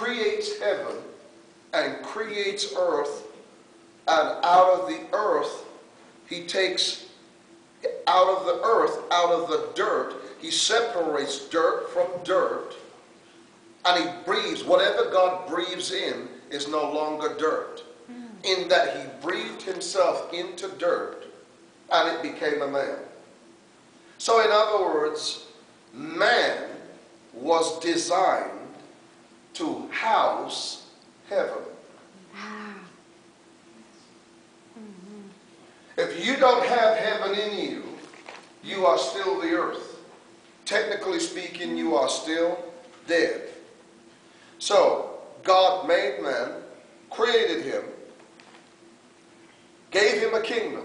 creates heaven and creates earth, and out of the earth, he takes out of the earth, out of the dirt, he separates dirt from dirt, and he breathes. Whatever God breathes in is no longer dirt, in that he breathed himself into dirt, and it became a man. So in other words, man was designed to house heaven. If you don't have heaven in you, you are still the earth. Technically speaking, you are still dead. So, God made man, created him, gave him a kingdom.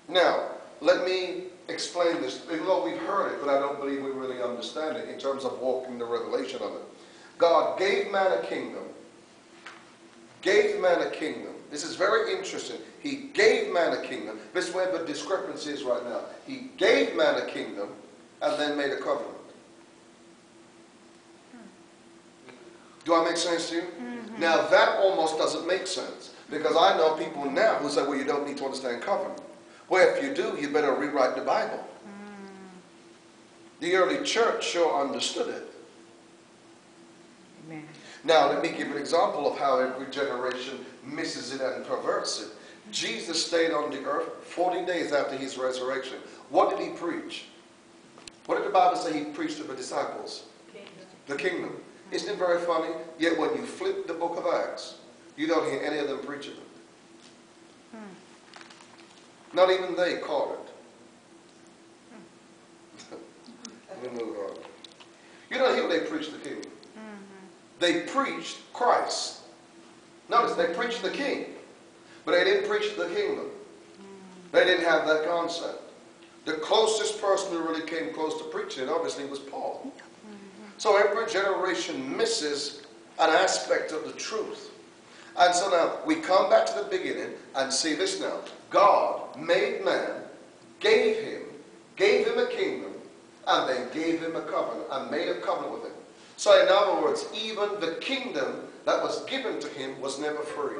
Now, let me explain this, even though we've heard it, but I don't believe we really understand it in terms of walking the revelation of it. God gave man a kingdom. Gave man a kingdom. This is very interesting. He gave man a kingdom. This is where the discrepancy is right now. He gave man a kingdom and then made a covenant. Do I make sense to you? Mm-hmm. Now that almost doesn't make sense, because I know people now who say, well, you don't need to understand covenant. Well, if you do, you better rewrite the Bible. The early church sure understood it. Amen. Now, let me give an example of how every generation misses it and perverts it. Jesus stayed on the earth 40 days after his resurrection. What did he preach? What did the Bible say he preached to the disciples? The kingdom. Isn't it very funny? Yet when you flip the book of Acts, you don't hear any of them preaching it. Not even they caught it. Let me move on. You don't hear they preached the kingdom. They preached Christ. Notice, they preached the king, but they didn't preach the kingdom. They didn't have that concept. The closest person who really came close to preaching it, obviously, was Paul. So every generation misses an aspect of the truth. And so now, we come back to the beginning and see this now. God made man, gave him a kingdom, and then gave him a covenant, and made a covenant with him. So in other words, even the kingdom that was given to him was never free.